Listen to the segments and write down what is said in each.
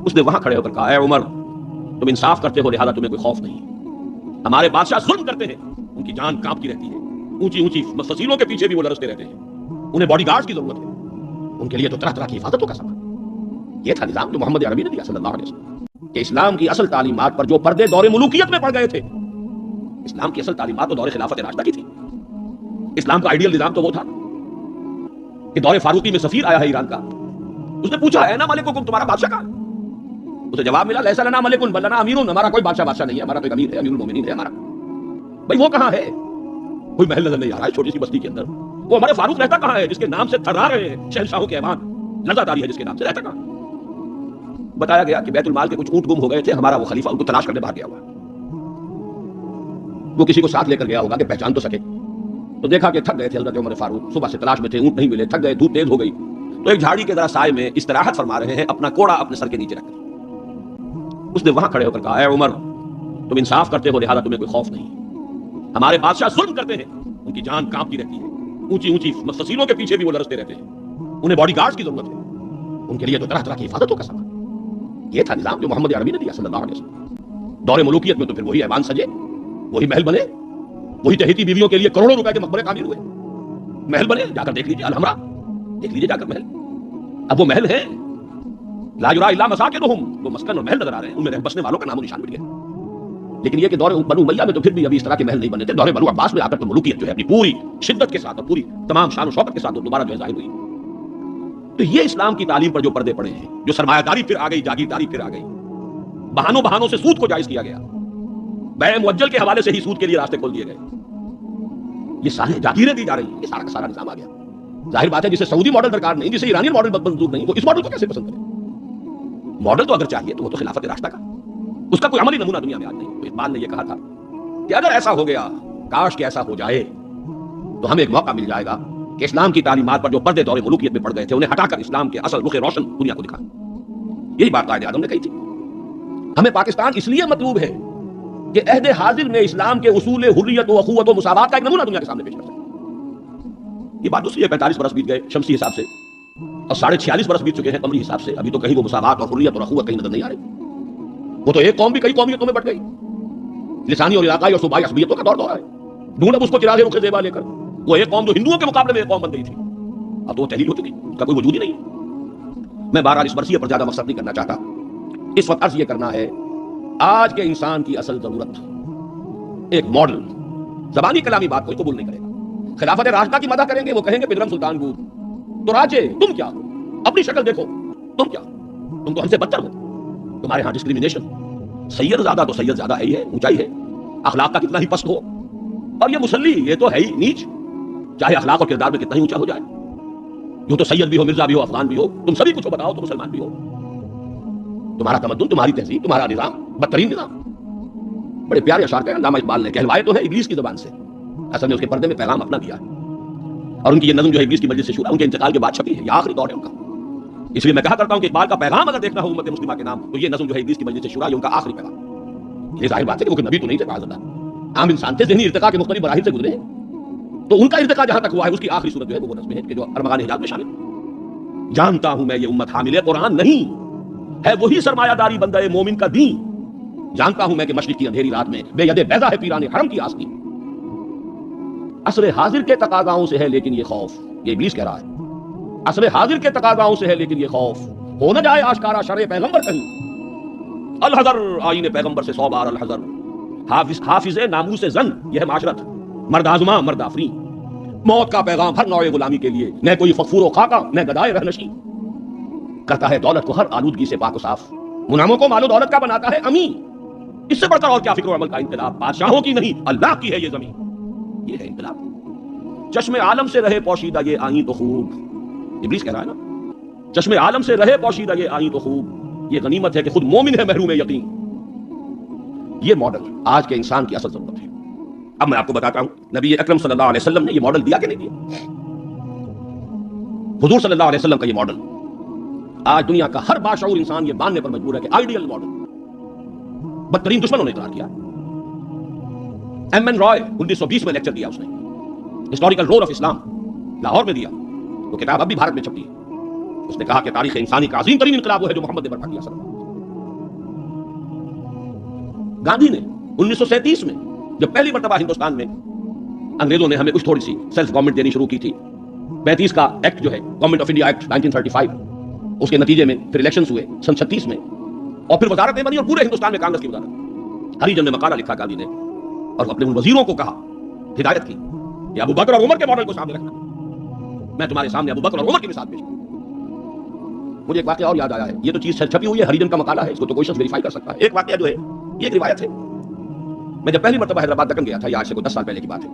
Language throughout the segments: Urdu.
اس نے وہاں کھڑے ہو کر کہا، اے عمر تم انصاف کرتے ہو لہذا تمہیں کوئی خوف نہیں. ہمارے بادشاہ ظلم کرتے ہیں، ان کی جان کانپتی رہتی ہے، اونچی اونچی فصیلوں کے پیچھے بھی وہ لرزتے رہتے ہیں، انہیں باڈی گارڈز کی ضرورت ہے، ان کے لیے تو طرح طرح کی حفاظتوں کا سامان. یہ تھا نظام جو محمد عربی نے دیا صلی اللہ علیہ وسلم کہ اسلام کی اصل تعلیمات پر جو پردے دور ملوکیت میں پڑ گئے تھے. اسلام کی اصل تعلیمات تو دور خلافت راشدہ کی تھی. اسلام کا آئیڈیل نظام تو وہ تھا کہ دور فاروقی میں سفیر آیا ہے ایران کا، اس نے پوچھا اے نا ملککم، تمہارا بادشاہ کہاں؟ اسے جواب ملا لیسا لنا ملکن بل لنا امیرون، ہمارا کوئی بادشاہ نہیں ہے، ہمارا کوئی امیر ہے، امیر المومنین ہے ہمارا. بھائی وہ کہاں ہے؟ کوئی محل نظر نہیں آ رہا ہے چھوٹی سی بستی کے اندر. وہ ہمارے فاروق رہتا کہاں ہے جس کے نام سے تھرا رہے ہیں شہنشاہوں کے ایوان، لذا داری ہے جس کے نام سے، رہتا کہاں؟ بتایا گیا کہ بیت المال کے کچھ اونٹ گم ہو گئے تھے، ہمارا وہ خلیفہ ان کو تلاش کرنے باہر گیا ہوا. وہ کسی کو ساتھ لے کر گیا ہوگا کہ پہچان تو سکے. تو دیکھا کہ تھک گئے تھے حضرت عمر فاروق، صبح سے تلاش میں تھے، اونٹ نہیں ملے، تھک گئے، دھوپ تیز ہو گئی، تو ایک جھاڑی کے ذرا سائے میں استراحت فرما رہے ہیں، اپنا کوڑا اپنے سر کے نیچے رکھ کر. اس نے وہاں کھڑے ہو کر کہا، اے عمر تم انصاف کرتے ہو لہذا تمہیں کوئی خوف نہیں. ہمارے بادشاہ ظلم کرتے ہیں، ان کی جان کانپتی رہتی ہے، اونچی اونچی فصیلوں کے پیچھے بھی وہ لرزتے رہتے ہیں، انہیں باڈی گارڈز کی ضرورت ہے، ان کے لیے تو طرح طرح کی حفاظتوں کا سامان. یہ تھا نظام جو محمد عربی نے دیا صلی اللہ علیہ وسلم. دور ملوکیت میں تو پھر وہی ایوان سجے، وہی محل بنے، وہی چہیتی بیویوں کے لیے کروڑوں روپے کے مقبرے تعمیر ہوئے، محل بنے. جا کر دیکھ لیجیے الحمرا، دیکھ لیجیے جا کر محل. اب وہ محل ہے لا یرا الا مساکنہم، وہ مسکن اور محل نظر آ رہے ہیں، ان میں رہ بسنے والوں کا نام و نشان مل گیا. لیکن یہ کہ دور بنو امیہ میں تو پھر بھی ابھی اس طرح کے محل نہیں بنے تھے. دور بنو عباس میں آ کر تو ملوکیت جو ہے اپنی پوری شدت کے ساتھ اور پوری تمام شان و شوکت کے ساتھ دوبارہ جو ہے ظاہر ہوئی. تو یہ اسلام کی تعلیم پر جو پردے پڑے ہیں، جو سرمایہ داری پھر آ گئی، جاگیرداری پھر آ گئی، بہانوں سے سود کو جائز کیا گیا، بیع معجل کے حوالے سے ہی سود کے لیے راستے کھول دیے گئے، یہ سارے جاگیریں دی جا رہی ہیں، یہ سارا کا سارا نظام آ گیا. ظاہر بات ہے جسے سعودی ماڈل درکار نہیں، جسے ایرانی ماڈل منظور نہیں، وہ اس ماڈل کو کیسے پسند کرے؟ ماڈل تو اگر چاہیے تو وہ تو خلافت راشدہ کا، اس کا کوئی عملی نمونہ دنیا میں آج نہیں. تو اقبال نے یہ کہا تھا کہ اگر ایسا ہو گیا، کاش کہ ایسا ہو جائے، تو ہمیں ایک موقع مل جائے گا کہ اسلام کی تعلیمات پر جو پردے دور ملوکیت میں پڑ گئے تھے انہیں ہٹا کر اسلام کے اصل رخ روشن دنیا کو دکھائیں. یہی بات قائد اعظم نے کہی تھی. ہمیں پاکستان اس لیے مطلوب ہے کہ عہد حاضر میں اسلام کے اصول حریت و اخوت و مساوات کا ایک نمونہ دنیا کے سامنے پیش کر سکے. یہ بات دوسری ہے، 45 برس بیت گئے شمسی حساب سے اور 46.5 برس بیت چکے ہیں قمری حساب سے، ابھی تو کہیں وہ مساوات اور حریت اور اخوت کہیں نظر نہیں آ رہی. وہ تو ایک قوم بھی کئی قومیتوں میں بٹ گئی، لسانی اور علاقائی اور صوبائی عصبیتوں کا دور ہے. ڈھونڈ اب اس کو چراغ رخ زیبا لے کر، وہ ایک قوم جو ہندوؤں کے مقابلے میں ایک قوم بن گئی تھی، اب تو وہ تحلیل ہو چکی، اس کا کوئی وجود ہی نہیں. میں بہرحال اس مرثیے پر زیادہ مقصد نہیں کرنا چاہتا. اس وقت عرض یہ کرنا ہے، آج کے انسان کی اصل ضرورت ایک ماڈل. زبانی کلامی بات کوئی قبول نہیں کرے گا. خلافت راشدہ کی مدح کریں گے، وہ کہیں گے پدرم سلطان بود تو راجے تم کیا ہو، اپنی شکل دیکھو، تم کیا، تم تو ہم سے بدتر ہو، تمہارے ہاں ڈسکریمنیشن، سید زیادہ تو سید زیادہ ہے، اونچائی ہے، اخلاق کا کتنا ہی پست ہو، اور یہ مسلی یہ تو ہے ہی نیچ، چاہے اخلاق اور کردار میں کتنا ہی اونچا ہو جائے. جو تو سید بھی ہو، مرزا بھی ہو، افغان بھی ہو، تم سبھی کچھ بتاؤ تو مسلمان بھی ہو. تمہارا تمدن، تمہاری تہذیب، تمہارا نظام بدترین نظام. بڑے پیارے اشعار کہے علامہ اقبال نے، کہلوائے تو ہے ابلیس کی زبان سے، اصل میں اس کے پردے میں پیغام اپنا دیا ہے. اور ان کی یہ نظم جو ہے ابلیس کی مجلس سے شورا، ان کے انتقال کے بعد چھپی ہے، یہ آخری دور ہے ان کا. اس لیے میں کہا کرتا ہوں کہ اقبال کا پیغام اگر دیکھنا ہو امت مسلمہ کے نام، تو یہ نظم جو ہے ابلیس کی مجلس سے شورا، یہ ان کا آخری پیغام. یہ ظاہر بات ہے کہ وہ نبی تو نہیں تھے معاذ اللہ، عام انسان تھے، ذہنی ارتقاء کے مختلف مراحل سے گزرے، تو ان کا ارتقاء جہاں تک ہوا ہے اس کی آخری صورت جو ہے وہ نظم ہے کہ جو ارمغان حجاز میں شامل ہے. جانتا ہوں میں یہ امت حامل قرآن نہیں ہے، وہی سرمایہ داری بندہ مومن کا دین. جانتا ہوں میں کہ مشرق کی اندھیری رات میں بے ید بیضا ہے پیران حرم کی آستین. عصر حاضر کے تقاضاؤں سے ہے لیکن یہ خوف، یہ ابلیس کہہ رہا ہے، عصر حاضر کے تقاضاؤں سے ہے لیکن یہ خوف، ہو نہ جائے آشکارا شرع پیغمبر کہیں. الحذر آئین پیغمبر سے 100 بار الحذر، حافظ ناموس زن یہ ہے معاشرت، مرد آزما مرد آفرین. موت کا پیغام ہر نوع غلامی کے لیے، نہ کوئی فخور و خاکہ نہ گدائے رہنشی. کرتا ہے دولت کو ہر آلودگی سے پاک و صاف، منعموں کو مال و دولت کا بناتا ہے امین. اس سے بڑھ کر اور کیا فکر و عمل کا انقلاب، بادشاہوں کی نہیں اللہ کی ہے یہ زمین. یہ ہے انقلاب. چشم عالم سے رہے پوشیدہ یہ آئیں تو خوب، ابلیس کہہ رہا ہے نا، چشم عالم سے رہے پوشیدہ یہ آئیں تو خوب، یہ غنیمت ہے کہ خود مومن ہے محروم یقین. یہ ماڈل آج کے انسان کی اصل ضرورت ہے. اب میں آپ کو بتاتا ہوں نبی اکرم صلی اللہ علیہ وسلم نے یہ ماڈل دیا کہ نہیں دیا. حضور صلی اللہ علیہ وسلم کا یہ ماڈل آج دنیا کا ہر باشعور انسان یہ ماننے پر مجبور ہے کہ آئیڈیل ماڈل. بدترین دشمنوں نے اقرار کیا. ایم این رائے 1920 میں لیکچر دیا اس نے، ہسٹوریکل رول آف اسلام، لاہور میں دیا. وہ کتاب اب بھی بھارت میں چھپی ہے. اس نے کہا کہ تاریخ انسانی کا عظیم ترین انقلاب وہ ہے جو محمد نے برپا کیا. گاندھی نے 1937 میں جب پہلی مرتبہ ہندوستان میں انگریزوں نے ہمیں کچھ تھوڑی سی سیلف گورنمنٹ دینی شروع کی تھی، 35 کا ایکٹ جو ہے گورنمنٹ آف انڈیا ایکٹ 1935، اس کے نتیجے میں پھر الیکشنز ہوئے سن 36 میں، اور پھر وزارتیں بنی اور پورے ہندوستان میں کانگریس کی وزارت۔ ہری جن نے مقالہ لکھا گاندھی نے اور اپنے ان وزیروں کو کہا، ہدایت کی کہ ابو بکر اور عمر کے ماڈل کو سامنے رکھنا، میں تمہارے سامنے ابو بکر اور عمر کی مثال پیش کروں۔ مجھے ایک واقعہ اور یاد آیا ہے، یہ تو چیز چھپی ہوئی ہے، ہری جن کا مقالہ ہے، اس کو تو کوئی شخص ویریفائی کر سکتا ہے۔ ایک واقعہ جو ہے، یہ ایک روایت ہے، میں جب پہلی مرتبہ حیدرآباد دکن گیا تھا، یہ آج سے کوئی 10 سال پہلے کی بات ہے،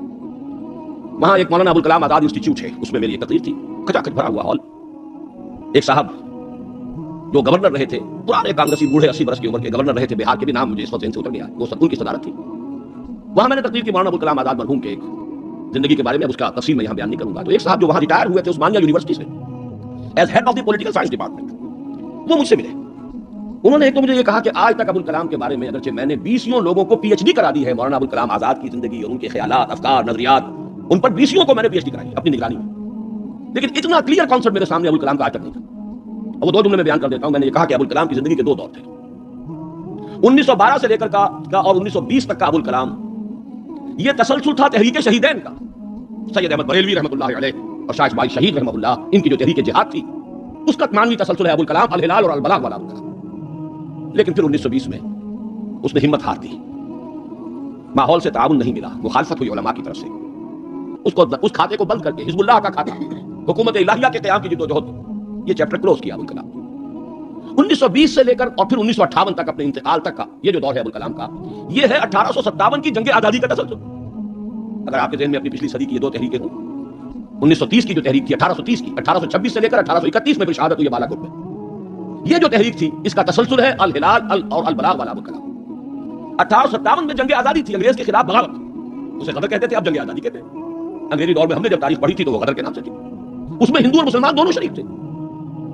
وہاں ایک مولانا ابوالکلام آزاد انسٹیٹیوٹ ہے، اس میں میری ایک تقریر تھی، کھچا کھچ بھرا ہوا ہال۔ ایک صاحب جو گورنر رہے تھے، پرانے کانگریسی بوڑھے 80 برس کی عمر کے گورنر رہے تھے بہار کے، بھی نام مجھے اس وقت ذہن سے اتر گیا، وہ ان کی صدارت تھی۔ وہاں میں نے تقریر کی مولانا ابوالکلام آزاد مرحوم کے ایک زندگی کے بارے میں، اس کا تفصیل میں یہاں بیان نہیں کروں گا۔ تو ایک صاحب جو وہاں ریٹائر ہوئے تھے عثمانیہ یونیورسٹی سے as head of the political science department, وہ مجھ سے ملے۔ انہوں نے ایک تو مجھے یہ کہا کہ آج تک ابوالکلام کے بارے میں اگرچہ میں نے 20 لوگوں کو پی ایچ ڈی کرا دی ہے، مولانا ابوالکلام آزاد کی زندگی اور ان کے خیالات، افکار، نظریات، ان پر 20 کو میں نے پی ایچ ڈی کرائی اپنی نگرانی میں، لیکن اتنا کلیئر کانسیپٹ میرے سامنے ابوالکلام کا آج تک نہیں تھا۔ اور وہ دو جملے میں بیان کر دیتا ہوں۔ میں نے یہ کہا کہ ابوالکلام کی زندگی کے 2 دور تھے، 1912 سے لے کر کا اور 1920 تک کا ابوالکلام، یہ تسلسل تھا تحریک شہیدین کا، سید احمد بریلوی رحمۃ اللہ علیہ اور شاہ اسماعیل شہید رحمۃ اللہ، ان کی جو تحریک جہاد تھی، اس کا مانوی تسلسل ہے ابوالکلام، الہلال اور البلاغ والا ابوالکلام۔ لیکن پھر 1920 میں اس نے ہمت ہار دی، ماحول سے تعاون نہیں ملا، مخالفت ہوئی علماء کی طرف سے، اس کھاتے کو بند کر کے حزب اللہ کا کھاتا، حکومت الہیہ کے قیام کی جدوجہد، یہ چیپٹر کلوز کیا ابوالکلام۔ 1920 سے لے کر اور پھر 1958 تک، اپنے انتقال تک کا یہ جو دور ہے ابوالکلام کا، یہ ہے 1857 کی جنگ آزادی کا تسلسل۔ اگر آپ کے ذہن میں اپنی پچھلی صدی کی یہ 2 تحریکیں ہوں، 1930 کی جو تحریک تھی، 1830 کی، 1826 سے لے کر 1831 میں پھر شہادت ہوئی بالاکوٹ میں، یہ جو تحریک تھی اس کا تسلسل ہے الہلال اور البلاغ والا ابوالکلام۔ 1857 میں جنگ آزادی تھی، انگریز کے خلاف بغاوت، اسے غدر کہتے تھے، اب جنگ آزادی کہتے ہیں۔ انگریزی دور میں ہم نے جب تاریخ پڑھی تھی تو وہ غدر کے نام سے تھی، اس میں ہندو اور مسلمان دونوں شریک تھے،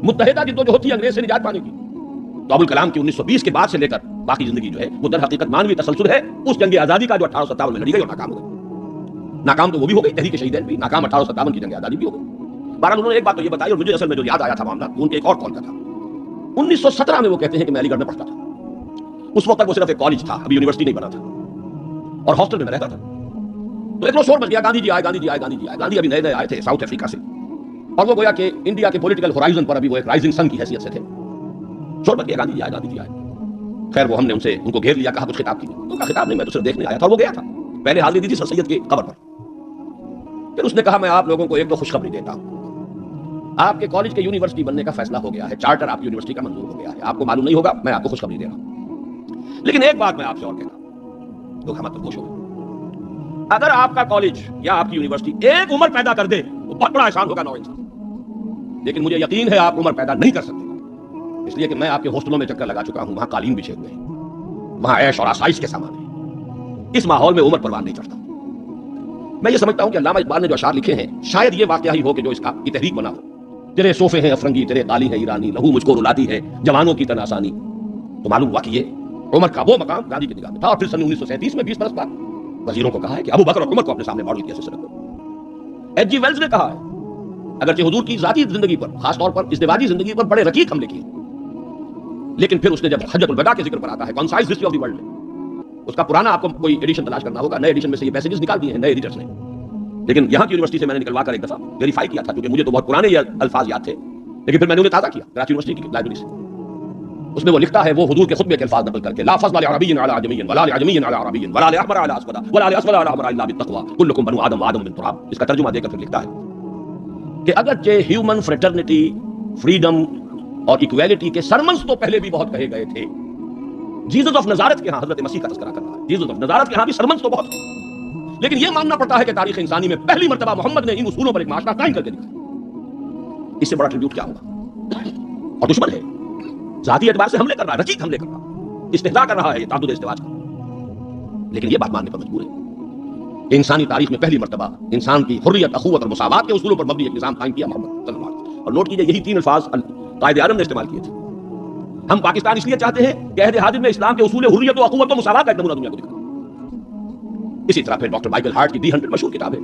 متحدہ جدوجہد تھی انگریز سے نجات پانے کی۔ تو ابوالکلام کی 1920 کے بعد سے لے کر باقی زندگی جو ہے وہ در حقیقت مانوی تسلسل ہے اس جنگ آزادی کا جو 1857 میں لڑی گئی اور ناکام ہو گئی۔ ناکام تو وہ بھی ہو گئی، تحریک شہیدین بھی ناکام، 1857 کی جنگ آزادی بھی ہو گئی۔ بہرحال انہوں نے ایک بات تو یہ بتائی، اور مجھے اصل میں جو یاد آیا تھا معاملہ وہ ان کے ایک اور کال کا تھا۔ 1917 میں وہ کہتے ہیں کہ میں علی گڑھ میں پڑھتا تھا، اس وقت تک وہ صرف ایک کالج تھا، ابھی یونیورسٹی نہیں بنا تھا، اور ہاسٹل میں میں رہتا تھا۔ تو ایک روز شور مچ گیا، گاندھی جی آئے، گاندھی جی آئے، گاندھی جی آئے۔ گاندھی ابھی نئے نئے آئے تھے ساؤتھ افریقہ سے، اور وہ گویا کہ انڈیا کے پولیٹیکل ہورائزن پر ابھی وہ ایک رائزنگ سن کی حیثیت سے تھے۔ شور مچ گیا، گاندھی جی آئے، گاندھی جی آئے۔ خیر وہ ہم نے ان کو گھیر لیا، کہا کچھ خطاب کیجیے، تو کہا خطاب نہیں، میں تو صرف دیکھنے آیا تھا۔ وہ گیا تھا، پہلے حاضری دی تھی سر سید کی قبر پر۔ پھر اس نے کہا میں آپ لوگوں کو ایک تو خوشخبری دیتا ہوں، آپ کے کالج کے یونیورسٹی بننے کا فیصلہ ہو گیا ہے، چارٹر آپ کی یونیورسٹی کا منظور ہو گیا ہے، آپ کو معلوم نہیں ہوگا، میں آپ کو خوشخبری دے رہا ہوں۔ لیکن ایک بات میں آپ سے اور کہتا ہوں، لوگ ہمت خوش ہو، اگر آپ کا کالج یا آپ کی یونیورسٹی ایک عمر پیدا کر دے تو بہت بڑا احسان ہوگا نو انسان، لیکن مجھے یقین ہے آپ عمر پیدا نہیں کر سکتے، اس لیے کہ میں آپ کے ہاسٹلوں میں چکر لگا چکا ہوں، وہاں قالین بچھے ہوئے ہیں، وہاں عیش اور آسائش کے سامان ہیں، اس ماحول میں عمر پروان نہیں چڑھتا۔ میں یہ سمجھتا ہوں کہ علامہ اقبال نے جو اشعار لکھے ہیں شاید یہ واقعہ ہی ہو کہ جو اس کا کی تحریک بنا ہو۔ تیرے صوفے ہیں افرنگی، تیرے قالی ہے ایرانی، لہو مجھ کو رلاتی ہے جوانوں کی طرح آسانی۔ تو معلوم ہوا کہ یہ عمر کا وہ مقام گاندھی کی نگاہ میں تھا، اور پھر سن 1937 میں 20 برس بعد وزیروں کو کہا ہے کہ ابو بکر اور عمر کو اپنے سامنے ماڈل کی حیثیت سے رکھو۔ ایچ جی ویلز نے کہا ہے اگرچہ حضور کی ذاتی زندگی پر، خاص طور پر ازدواجی زندگی پر بڑے رقیق حملے کیے، لیکن پھر اس نے جب حجۃ الوداع کے ذکر پر آتا ہے concise history of the world میں، اس کا پرانا آپ کو کوئی ایڈیشن تلاش کرنا ہوگا، نئے ایڈیشن میں سے یہ پیسیجز نکال دیے ہیں نئے ایڈیٹرز نے، لیکن یہاں کی یونیورسٹی سے میں نے نکلوا کر ایک دفعہ ویریفائی کیا تھا، کیونکہ مجھے تو بہت پرانے یہ الفاظ یاد تھے، لیکن پھر میں نے انہیں تازہ کیا کراچی یونیورسٹی کی لائبریری سے۔ اس میں وہ لکھتا ہے، وہ حضور کے خطبے کے الفاظ نقل کر کے، لا فضل لعربی علی عجمی ولا لعجمی علی عربی ولا لاحمر علی اسود ولا لاسود علی احمر الا بالتقوى كلكم بنو آدم وآدم من تراب۔ اس کا ترجمہ دے کر پھر لکھتا ہے کہ اگرچہ ہیومن فریٹرنیٹی، فریڈم اور ایکویلٹی کے سرمنس تو پہلے بھی بہت کہے گئے تھے، جیزس آف نزارت کے ہاں حضرت مسیح کا تذکرہ کر رہا ہے، جیزس آف نزارت کے ہاں بھی سرمنس تو بہت ہے، لیکن یہ ماننا پڑتا ہے کہ تاریخ انسانی میں پہلی مرتبہ محمد نے ان اصولوں پر ایک معاشرہ قائم کر کے دکھایا۔ اس سے بڑا ٹریبیوٹ کیا ہوگا؟ اور دشمن ہے، ذاتی اعتبار سے حملے کر رہا ہے، رچیق حملے کر رہا ہے، استہزاء کر رہا ہے یہ تعدد ازدواج کا، لیکن یہ بات ماننے پر مجبور ہے کہ انسانی تاریخ میں پہلی مرتبہ انسان کی حریت، اخوت اور مساوات کے اصولوں پر مبنی ایک نظام قائم کیا محمد صلی اللہ علیہ وسلم۔ اور نوٹ کیجئے یہی 3 الفاظ قائد اعظم نے استعمال کیے تھے۔ ہم پاکستان اس لیے چاہتے ہیں کہ عہد حاضر میں اسلام کے اصول حریت و اخوت و مساوات کا ایک نمونہ دنیا کو دکھائیں۔ اسی طرح پھر ڈاکٹر مائیکل ہارٹ کی دی 100 مشہور کتاب ہے۔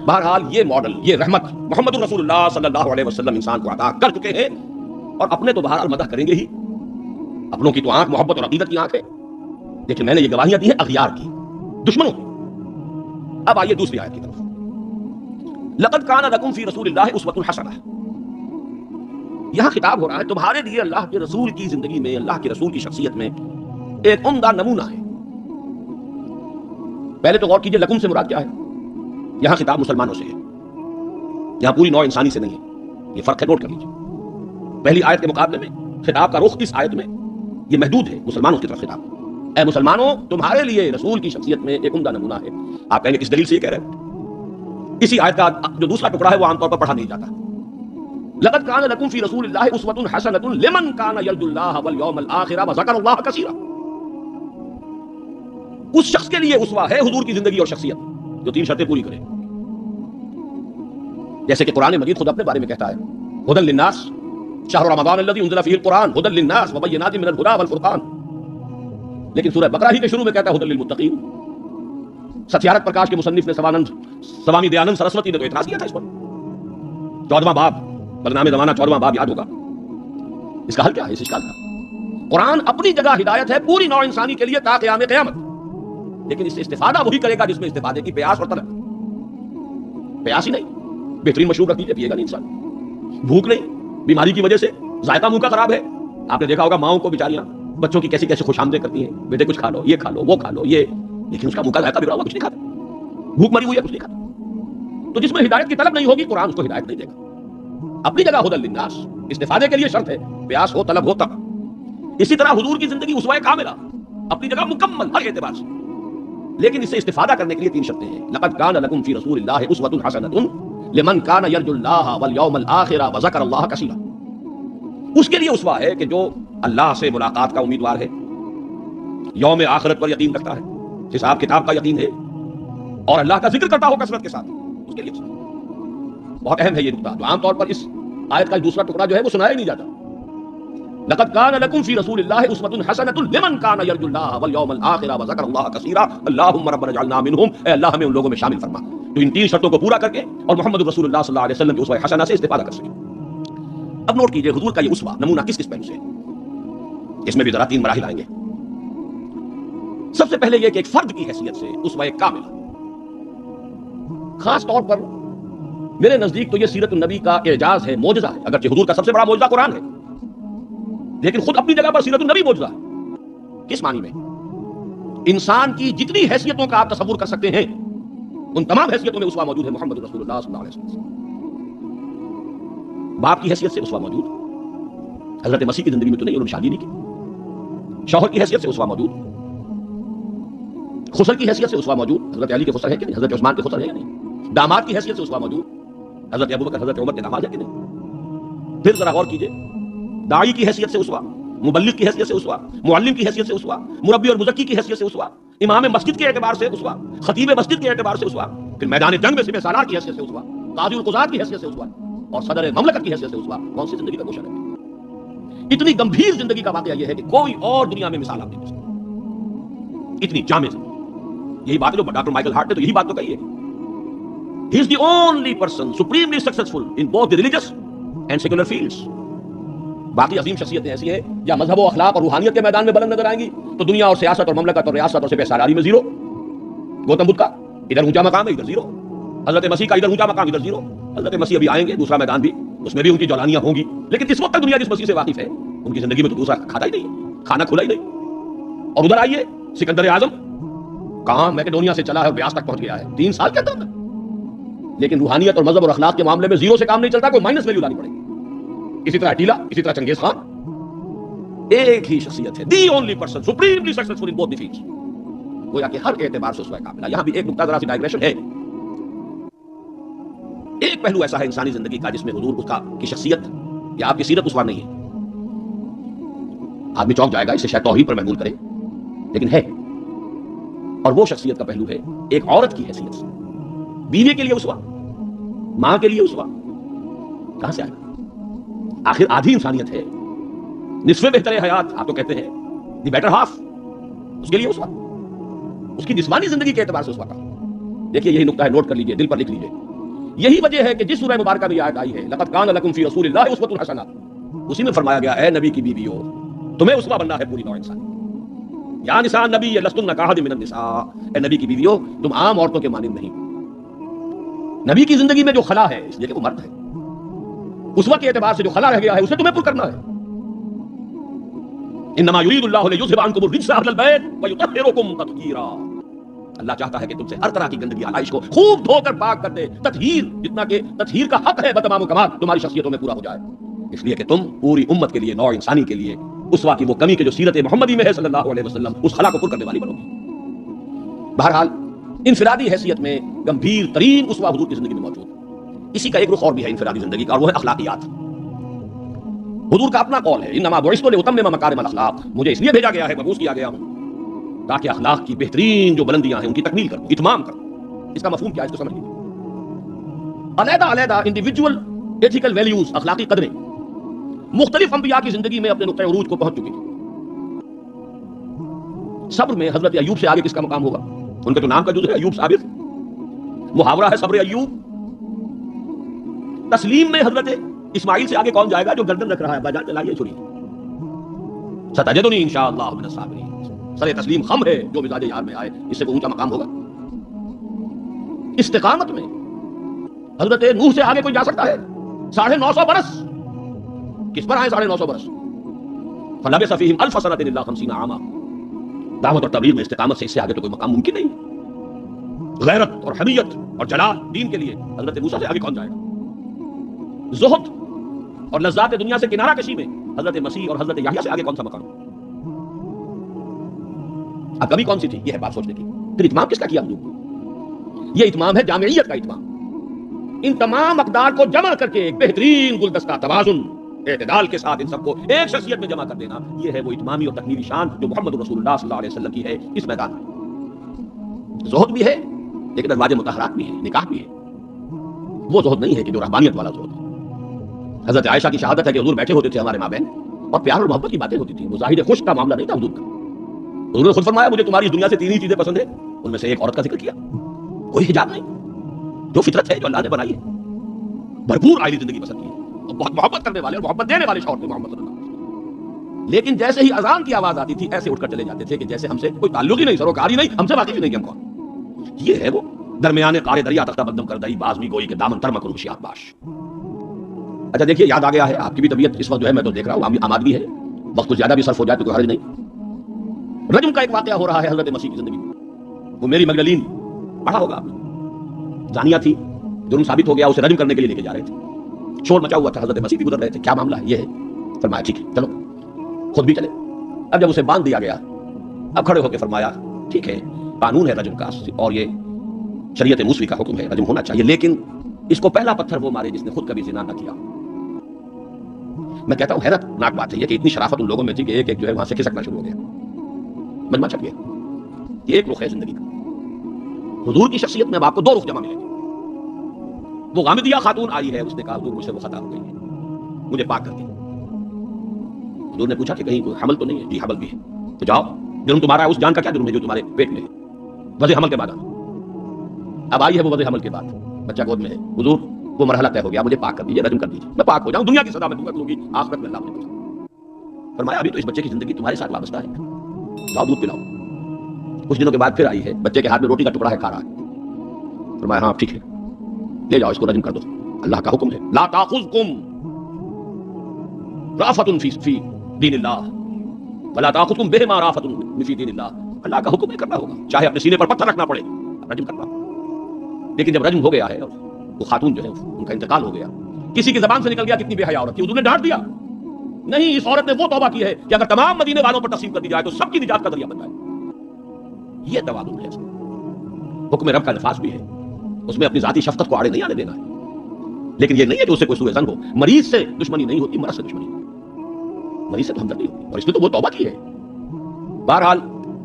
بہرحال یہ ماڈل، یہ رحمت محمد رسول اللہ صلی اللہ علیہ وسلم انسان کو عطا کر چکے ہیں، اور اپنے تو بہرحال مدح کریں گے ہی، اپنوں کی تو آنکھ محبت اور عقیدت کی آنکھ ہے، لیکن میں نے یہ گواہیاں دی ہیں اغیار کی، دشمنوں کی۔ اب آئیے دوسری آیت کی طرف۔ لقد کان لکم فی رسول اللہ اسوۃ حسنہ، یہاں خطاب ہو رہا ہے تمہارے لیے اللہ کے رسول کی زندگی میں، اللہ کے رسول کی شخصیت میں ایک عمدہ نمونہ ہے۔ پہلے تو غور کیجئے لکم سے مراد کیا ہے؟ یہاں خطاب مسلمانوں سے ہے، یہاں پوری نوع انسانی سے نہیں ہے، یہ فرق ہے، نوٹ کر لیجئے۔ پہلی آیت کے مقابلے میں خطاب کا رخ اس آیت میں یہ محدود ہے، مسلمانوں کی طرف خطاب۔ اے مسلمانوں تمہارے لیے رسول کی شخصیت میں ایک عمدہ نمونہ ہے۔ آپ کہیں گے کس دلیل سے یہ کہہ رہے ہیں؟ اسی آیت کا جو دوسرا ٹکڑا ہے وہ عام طور پر پڑھا نہیں جاتا۔ لقد کان لکم فی رسول اللہ اسوۃ حسنۃ لمن کان یرجو اللہ والیوم الآخر وذکر اللہ کثیرا، اس شخص کے لیے اسوہ ہے حضور کی زندگی اور شخصیت جو 3 شرطیں پوری کرے، جیسے کہ قرآن مجید خود اپنے بارے میں کہتا ہے ھدی للناس شہر رمضان الذی انزل فیہ القرآن ھدی للناس وبینات من الھدی والفرقان، لیکن سورہ بقرہ ہی کے شروع میں کہتا ہے ھدی للمتقین۔ ستیارت پرکاش کے مصنف نے سوامی دیانند سرسوتی نے تو اعتراض کیا تھا اس پر، 14واں باب بدنام زمانہ 14واں باب یاد ہوگا۔ اس کا حل کیا ہے اس اشکال کا؟ قرآن اپنی جگہ ہدایت ہے پوری نوع انسانی کے لیے تا قیام قیامت، لیکن اس سے استفادہ وہی کرے گا جس میں استفادے کی پیاس اور طلب، پیاس ہی نہیں، بہترین مشروب رکھ دیجیے پیے گا نہیں انسان، بھوک نہیں، بیماری کی وجہ سے ذائقہ منہ کا خراب ہے۔ آپ نے دیکھا ہوگا ماؤں کو بیچاریاں بچوں کی کیسی کیسی خوش آمدید کرتی ہیں، بیٹے کچھ کھا لو، یہ کھا لو، وہ کھا لو، یہ، لیکن اس کا منہ کا ذائقہ بگڑا ہوا، کچھ نہیں کھاتا، بھوک مری ہوئی ہے، کچھ نہیں کھاتا۔ تو جس میں ہدایت کی طلب نہیں ہوگی قرآن اس کو ہدایت نہیں دے گا۔ اپنی جگہ ھدی للناس استفادے کے لیے شرط ہے، پیاس ہو طلب ہو تب۔ اسی طرح حضور کی زندگی اسوہ کاملہ اپنی جگہ مکمل ہر اعتبار سے، لیکن اس سے استفادہ کرنے کے لیے 3 شرطیں ہیں۔ لقد کان لکم فی رسول اللہ اسوۃ حسنۃ لمن کان یرجو اللہ والیوم الآخر وذکر اللہ کثیرا، اس کے لیے اسوہ ہے کہ جو اللہ سے ملاقات کا امیدوار ہے، یوم آخرت پر یقین رکھتا ہے، حساب کتاب کا یقین ہے، اور اللہ کا ذکر کرتا ہو کثرت کے ساتھ، اس کے لیے بہت اہم ہے یہ نقطہ، جو عام طور پر اس آیت کا دوسرا ٹکڑا جو ہے وہ سنایا ہی نہیں جاتا۔ لقد کان لکم فی رسول اللہ اسوۃ حسنۃ لمن کان یرجو اللہ والیوم الآخر وذکر اللہ کثیرا اللہم ربنا اجعلنا منہم، اے اللہ ہمیں ان لوگوں میں شامل فرما جو ان 3 شرطوں کو پورا کر کے اور محمد رسول اللہ صلی اللہ علیہ وسلم کی اسوہ حسنہ سے استفادہ کر سکے۔ اب نوٹ کیجئے حضور کا یہ اسوہ نمونہ کس کس پہلو سے ہے، اس میں بھی ذرا 3 مراحل آئیں گے۔ سب سے پہلے یہ کہ ایک فرد کی حیثیت سے اسوہ کاملہ، خاص طور پر میرے نزدیک تو یہ سیرت النبی کا اعجاز ہے، معجزہ ہے، اگرچہ حضور کا سب سے بڑا معجزہ قرآن ہے، لیکن خود اپنی جگہ پر سیرت النبی معجزہ ہے۔ کس معنی میں؟ انسان کی جتنی حیثیتوں کا آپ تصور کر سکتے ہیں ان تمام حیثیتوں میں اسوہ موجود ہے محمد رسول اللہ صلی اللہ علیہ وسلم۔ باپ کی حیثیت سے اسوہ موجود، حضرت مسیح کی زندگی میں تو نہیں، انہوں نے شادی نہیں کی۔ شوہر کی حیثیت سے اسوہ موجود، خسر کی حیثیت سے اسوہ موجود، حضرت علی کے خسر ہے کہ نہیں، حضرت عثمان کے خسر ہے یا نہیں۔ داماد کی حیثیت سے اسوہ موجود، حضرت ابوبکر حضرت عمر کے داماد ہے کہ نہیں۔ پھر ذرا غور کیجئے، داعی کی حیثیت سے اسوہ، مبلغ کی حیثیت سے اسوہ، معلم کی حیثیت سے اسوہ، مربی اور مزکی کی حیثیت سے اسوہ، امام مسجد کے اعتبار سے اسوہ، خطیب مسجد کے اعتبار سے اسوہ، پھر میدان جنگ میں سپہ سالار کی حیثیت سے اسوہ، قاضی القضات کی حیثیت سے اسوہ، اور صدر مملکت کی حیثیت سے اسوہ۔ کون سی زندگی کا گوشہ ہے؟ اتنی گمبھیر زندگی کا واقعہ یہ ہے کہ کوئی اور دنیا میں مثال آپ نہیں دے سکتے، اتنی جامع زندگی۔ یہی بات ہے جو ڈاکٹر مائیکل ہارٹ نے تو یہی بات تو کہی ہے، he is the only person supremely successful in both the religious and secular fields۔ باقی عظیم شخصیتیں ایسی ہیں یا مذہب و اخلاق اور روحانیت کے میدان میں بلند نظر آئیں گی تو دنیا اور سیاست اور مملکت اور ریاست اور سپہ سالاری میں زیرو۔ گوتم بدھ کا ادھر اونچا مقام ہے، ادھر زیرو۔ حضرت مسیح کا ادھر اونچا مقام، ادھر زیرو۔ حضرت مسیح ابھی آئیں گے، دوسرا میدان بھی، اس میں بھی ان کی جولانیاں ہوں گی، لیکن اس وقت تک دنیا جس مسیح سے واقف ہے ان کی زندگی میں تو دوسرا کھاتا ہی نہیں ہے، کھانا کھلا ہی نہیں۔ اور ادھر آئیے سکندر اعظم کہاں میکڈونیا سے چلا ہے اور بیاس تک پہنچ گیا ہے 3 سال کے اندر، لیکن روحانیت اور مذہب اور اخلاق کے معاملے میں زیرو سے کام نہیں چلتا، کوئی مائنس ویلیو لانی پڑے گی۔ اسی طرح اٹیلا، اسی طرح چنگیز خان، ایک ہی شخصیت ہے، the only person supremely successful in both the fields, گویا کہ ہر اعتبار سے اسوہ کاملہ۔ یہاں بھی ایک نقطہ ذرا سی ڈائگریشن ہے، ایک پہلو ایسا ہے انسانی زندگی کا جس میں حضور کی شخصیت یا آپ کی سیرت اسوہ نہیں ہے۔ آدمی چونک جائے گا اسے شاید توحید پر محمول کرے، لیکن ہے، اور وہ شخصیت کا پہلو ہے ایک عورت کی حیثیت سے، بیوی کے لیے اسوہ، ماں کے لیے اسوہ، کہاں سے آئے گا؟ آخر آدھی انسانیت ہے، نصف بہتر حیات آپ تو کہتے ہیں، دی بیٹر ہاف، اس کے لیے اسوہ، اس کی جسمانی زندگی کے اعتبار سے اسوہ کا۔ دیکھیے یہی نقطہ ہے، نوٹ کر لیجئے، دل پر لکھ لیجئے۔ یہی وجہ ہے کہ جس سورہ مبارکہ میں یہ آیت آئی ہے لقد کان لکم فی رسول اللہ اسوۃ حسنہ، اسی میں فرمایا گیا ہے نبی کی بیویوں تمہیں اسوہ بننا ہے پوری نوع انسان۔ یا نساء نبی لستن کاحد من النساء، اے نبی کی بیویوں تم عام عورتوں کے مانند نہیں. نبی کی زندگی میں جو خلا ہے اس لیے کہ وہ مرد ہے، اسوہ کے اعتبار سے جو خلا رہ گیا ہے اسے تمہیں پر کرنا ہے. انما یرید اللہ لیذھب عنکم الرجس اہل البیت ویطہرکم تطہیرا. اللہ چاہتا ہے کہ تم سے ہر طرح کی گندگی آلائش کو خوب دھو کر پاک کر دے. تطہیر جتنا کہ تطہیر کا حق ہے بتمام و کمال تمہاری شخصیتوں میں پورا ہو جائے، اس لیے کہ تم پوری امت کے لیے، نوع انسانی کے لیے اسوہ کی وہ کمی کہ جو سیرت محمدی میں ہے صلی اللہ علیہ وسلم، اس خلا کو پر کرنے والی بنو گی. بہرحال انفرادی حیثیت میں گمبھیر ترین اسوہ حضور کی زندگی میں موجود. اسی کا ایک رخ اور بھی ہے انفرادی زندگی کا، اور وہ ہے اخلاقیات. حضور کا اپنا قول ہے انما بعثت لاتمم مکارم الاخلاق، مجھے اس لیے بھیجا گیا ہے، مبعوث کیا گیا ہوں تاکہ اخلاق کی بہترین جو بلندیاں ہیں ان کی تکمیل کروں، اتمام کروں. اس کا مفہوم کیا ہے اس کو سمجھ لیجیے. علیحدہ علیحدہ انڈیویجول ایتھیکل ویلیوز، اخلاقی قدریں مختلف انبیاء کی زندگی میں اپنے نقطۂ عروج کو پہنچ چکی ہیں. صبر میں حضرت ایوب سے آگے کس کا مقام ہوگا؟ ان کے تو نام کا جز ہے ایوب صابر، محاورہ ہے صبر ایوب. تسلیم میں حضرت اسماعیل سے آگے کون جائے گا جو گردن رکھ رہا ہے باجان چلائیے چھوڑیے. ستجدنی انشاءاللہ من الصابرین، سر تسلیم خم ہے جو مزاج یار میں آئے، اس سے کوئی اونچا مقام ہوگا؟ استقامت میں حضرت نوح سے آگے کوئی جا سکتا ہے؟ 950 برس کس پر آئے؟ 950 برس. فلبث فیہم الف سنۃ الا 50 عاما. دعوت اور تبلیغ میں استقامت سے اس سے آگے تو کوئی مقام ممکن نہیں. غیرت اور حمیت اور جلال دین کے لیے حضرت موسیٰ سے آگے کون جائے گا؟ زہد اور لذات دنیا سے کنارہ کشی میں حضرت مسیح اور حضرت یحییٰ سے آگے کون سا مقام؟ اب کمی کون سی تھی؟ یہ ہے بات سوچنے کی. پھر اتمام کس کا کیا حضور؟ یہ اتمام ہے جامعیت کا اتمام. ان تمام اقدار کو جمع کر کے ایک بہترین گلدستہ توازن اعتدال کے ساتھ ان سب کو ایک شخصیت میں جمع کر دینا، یہ ہے وہ اتمامی اور تکمیلی شان جو محمد رسول اللہ صلی اللہ علیہ وسلم کی ہے اس میدان میں. زہد بھی ہے لیکن ازواج مطہرات بھی ہے، نکاح بھی ہے. وہ زہد نہیں ہے کہ جو رہبانیت والا زہد ہے. حضرت عائشہ کی شہادت ہے کہ حضور بیٹھے ہوتے تھے ہمارے مابین اور پیار اور محبت کی باتیں ہوتی تھیں. وہ ظاہر خوش کا معاملہ نہیں تھا حضور کا. حضور نے خود فرمایا مجھے تمہاری اس دنیا سے 3 ہی چیزیں پسند ہیں، ان میں سے ایک عورت کا ذکر کیا. کوئی حجاب نہیں، جو فطرت ہے جو اللہ نے بنائی ہے. بھرپور آئلی زندگی پسند کی ہے اور بہت محبت کرنے والے اور محبت دینے والے شوہر تھے محمد صلی اللہ علیہ وسلم. لیکن جیسے ہی اذان کی آواز آتی تھی ایسے اٹھ کر چلے جاتے تھے کہ جیسے ہم سے کوئی تعلق ہی نہیں، سروکار ہی نہیں، ہم سے واقف ہی نہیں کہ ہم کون. یہ ہے وہ درمیانے قارے دریا تختہ بندم کر دئی بازمی گوئی کے دامن ترمک روشیات باش. اچھا دیکھیے یاد آ گیا ہے آپ کی بھی طبیعت اس وقت جو ہے میں تو دیکھ رہا ہوں آمادگی ہے، وقت کچھ زیادہ بھی صرف ہو جائے تو کوئی حرج نہیں. رجم کا ایک واقعہ ہو رہا ہے حضرت مسیح کی زندگی میں. وہ میری مگدلین پڑھا ہوگا آپ نے، زانیہ تھی، جرم ثابت ہو گیا، اسے رجم کرنے کے لیے لے کے جا رہے تھے. شور مچا ہوا تھا، حضرت مسیح بھی گزر رہے تھے. کیا معاملہ ہے؟ یہ ہے. فرمایا ٹھیک ہے چلو، خود بھی چلے. اب جب اسے باندھ دیا گیا اب کھڑے ہو کے فرمایا ٹھیک ہے قانون ہے رجم کا اور یہ شریعت موسوی کا حکم ہے، رجم ہونا چاہیے، لیکن اس کو پہلا پتھر وہ مارے جس نے خود کبھی زنا نہ کیا. میں کہتا ہوں حیرت ناک بات ہے یہ کہ اتنی شرافت ان لوگوں میں تھی کہ ایک ایک جو ہے وہاں سے کھسکنا شروع ہو گیا، مجمع چھپ گیا. یہ ایک رخ ہے زندگی کا. حضور کی شخصیت میں اب آپ کو 2 رخ جمع ملیں گے. وہ غامدیہ خاتون آئی ہے، اس نے کہا حضور مجھ سے وہ خطا ہو گئی ہے، مجھے پاک کر دیں. حضور نے پوچھا کہ کہیں کوئی حمل تو نہیں ہے؟ جی حمل بھی ہے. تو جاؤ، جرم تمہارا ہے، اس جان کا کیا جرم ہے جو تمہارے پیٹ میں ہے؟ وضع حمل کے بعد. اب آئی ہے وہ وضع حمل کے بعد، بچہ گود میں ہے. حضور وہ مرحلہ طے ہو گیا، مجھے پاک کر دیجیے، رجم کر دیجیے، میں پاک ہو جاؤں. دنیا کی سزا میں دوں گی، آخرت میں اللہ مجھے بچا. فرمایا ابھی تو اس بچے کی زندگی تمہارے ساتھ وابستہ ہے، جاؤ دودھ پلاؤ. کچھ دنوں کے بعد پھر آئی ہے، بچے کے ہاتھ میں روٹی کا ٹکڑا ہے، کھا رہا ہے. فرمایا ہاں ٹھیک ہے لے جاؤ اس کو رجم کر دو، اللہ کا حکم ہے. لا تاخذکم رافۃ فی دین اللہ ولا تاخذکم بہما رافۃ فی دین اللہ. اللہ کا حکم ہے، کرنا ہوگا، چاہے اپنے سینے پر پتھر رکھنا پڑے، رجم کرنا. لیکن جب رجم ہو گیا ہے وہ خاتون جو ہے ان کا انتقال ہو گیا، کسی کی زبان سے نکل گیا کتنی بے حیا عورت تھی، حضور نے ڈانٹ دیا. نہیں، اس عورت نے وہ توبہ کی ہے کہ اگر تمام مدینے والوں پر تقسیم کر دی جائے تو سب کی نجات کا ذریعہ بن جائے. یہ توازن ہے. حکم رب کا نفاذ بھی ہے، اس میں اپنی ذاتی شفقت کو آڑے نہیں آنے دینا ہے. لیکن یہ نہیں ہے کہ اس سے کوئی سوء ظن ہو. مریض سے دشمنی نہیں ہوتی، مرض سے دشمنی ہوتی. مریض سے تو ہمدردی ہوتی، اور اس نے تو وہ توبہ کی ہے. بہرحال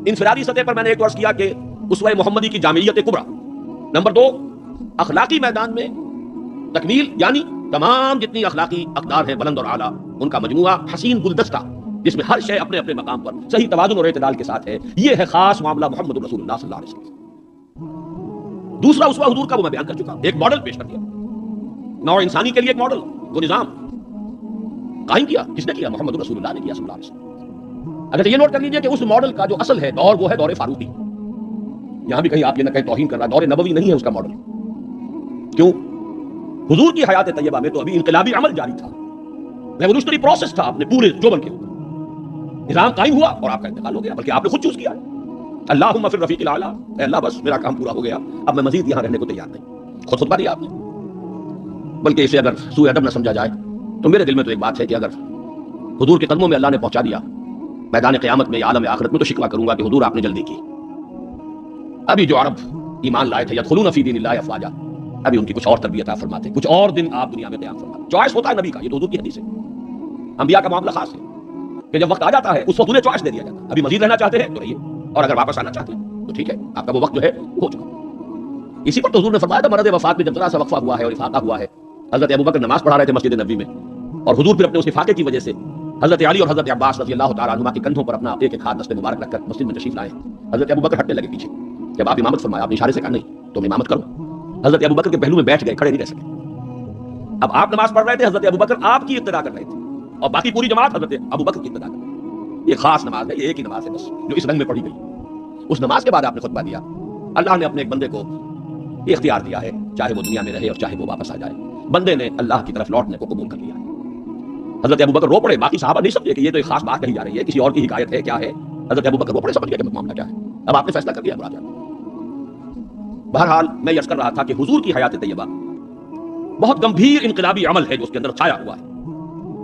انفرادی سطح پر میں نے ایک عرض کیا کہ اسوہ محمدی کی جامعیت کبریٰ. نمبر 2 اخلاقی میدان میں تکمیل، یعنی تمام جتنی اخلاقی اقدار ہیں بلند اور اعلیٰ ان کا مجموعہ حسین گلدستہ جس میں ہر شے اپنے اپنے مقام پر صحیح توازن اور اعتدال کے ساتھ ہے. یہ ہے خاص معاملہ محمد رسول اللہ صلی اللہ علیہ وسلم. دوسرا اسوہ حضور کا وہ میں بیان کر چکا، ایک ماڈل پیش کر دیا. نوع انسانی کے لیے ایک ماڈل، وہ نظام قائم کیا. کس نے کیا؟ محمد رسول اللہ نے کیا صلی اللہ علیہ وسلم. اگر یہ نوٹ کر لیجئے کہ اس ماڈل کا جو اصل ہے دور وہ ہے دور فاروقی. یہاں بھی کہیں آپ یہ نہ کہیں توہین کر رہا، دور نبوی نہیں ہے اس کا ماڈل. کیوں؟ حضور کی حیات طیبہ میں تو ابھی انقلابی عمل جاری تھا، ریولوشنری پروسیس تھا اپنے پورے جوبن کے اوپر. نظام قائم ہوا اور آپ کا انتقال ہو گیا، بلکہ آپ نے خود چوز کیا. اللہم فی الرفیق الاعلی، اے اللہ بس میرا کام پورا ہو گیا، اب میں مزید یہاں رہنے کو تیار نہیں. خود خطبہ دیا آپ نے. بلکہ اسے اگر سوء ادب نہ سمجھا جائے تو میرے دل میں تو ایک بات ہے کہ اگر حضور کے قدموں میں اللہ نے پہنچا دیا، میدان قیامت میں یا عالم آخرت میں تو شکوہ کروں گا کہ حضور آپ نے جلدی کی. ابھی جو عرب ایمان لائے تھے یدخلون فی دین اللہ افواجا، ابھی ان کی کچھ اور تربیت آپ فرماتے، کچھ اور دن آپ دنیا میں قیام فرماتے. چوائس ہوتا ہے نبی کا، یہ تو حضور کی حدیث ہے. انبیاء کا معاملہ خاص ہے کہ جب وقت آ جاتا ہے اس وقت انہیں چوائس دے دیا جاتا ہے. ابھی مزید رہنا چاہتے ہیں تو رہیے، اور اگر واپس آنا چاہتے ہیں تو ٹھیک ہے، آپ کا وہ وقت جو ہے ہو چکا. اسی پر تو حضور نے فرمایا تھا مرض وفات میں جب ذرا سا وقفہ ہوا ہے اور افاقہ ہوا ہے. حضرت ابوبکر نماز پڑھا رہے تھے مسجد نبوی میں، اور حضور پھر اپنے اس افاقے کی وجہ سے حضرت علی اور حضرت عباس رضی اللہ تعالیٰ عنہما کے کندھوں پر اپنا ایک ایک ہاتھ دست مبارک رکھ کر مسجد میں تشریف لائے. حضرت ابوبکر ہٹنے لگے پیچھے. جب آپ امامت فرمایا، آپ نے اشارے سے کہا نہیں تم امامت کرو. حضرت ابوبکر کے پہلو میں بیٹھ گئے، کھڑے نہیں رہ سکے. اب آپ نماز پڑھ رہے تھے، حضرت ابوبکر آپ کی ابتدا کر رہے تھے اور باقی پوری جماعت حضرت ابوبکر کی ابتدا کر رہی. یہ خاص نماز ہے، یہ ایک ہی نماز ہے بس جو اس رنگ میں پڑھی گئی. اس نماز کے بعد آپ نے خطبہ دیا. اللہ نے اپنے ایک بندے کو یہ اختیار دیا ہے، چاہے وہ دنیا میں رہے اور چاہے وہ واپس آ جائے، بندے نے اللہ کی طرف لوٹنے کو قبول کر لیا. حضرت ابوبکر رو پڑے. باقی صحابہ نہیں سمجھے کہ یہ تو ایک خاص بات کہی جا رہی ہے، کسی اور کی حکایت ہے، کیا ہے. حضرت ابوبکر رو پڑے، سمجھ گئے کہ معاملہ کیا ہے. اب آپ نے فیصلہ کر لیا. بہرحال میں یہ کر رہا تھا کہ حضور کی حیات طیبہ بہت گمبھیر انقلابی عمل ہے جو اس کے اندر چھایا ہوا ہے.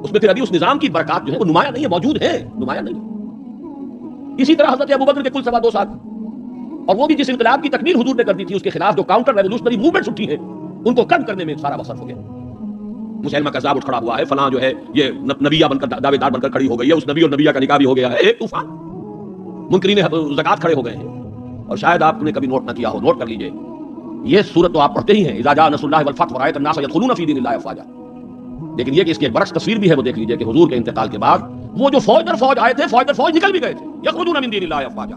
اس میں پھر ابھی اس نظام کی برکات جو ہے وہ نمایاں نہیں ہے، موجود ہے، نمایاں نہیں ہے. اسی طرح حضرت ابوبکر کے کل 2.25 سال، اور وہ بھی جس انقلاب کی تکمیل حضور نے کر دی تھی، اس کے خلاف جو کاؤنٹر ریولوشنری موومنٹس اٹھی ہیں ان کو کم کرنے میں سارا وقت صرف ہو گیا. مسلمہ کذاب اٹھ کھڑا ہوا ہے، فلاں جو ہے یہ نبیہ بن کر دعوے دار بن کر کھڑی ہو گئی ہے، اس نبی اور نبیہ کا نکاح بھی ہو گیا ہے. ایک طوفان. منکرین زکات کھڑے ہو گئے ہیں. اور شاید آپ نے کبھی نوٹ نہ کیا ہو، نوٹ کر لیجئے، یہ سورت تو آپ پڑھتے ہی ہیں، اذا جاء نصر اللہ والفتح ورأیت الناس يدخلون فی دین اللہ افواجا. لیکن یہ کہ اس کی ایک برعکس تصویر بھی ہے، وہ دیکھ لیجئے کہ حضور کے انتقال کے بعد وہ جو فوج در فوج آئے تھے، فوج در فوج نکل بھی گئے تھے. یخرجون من دین اللہ افواجا.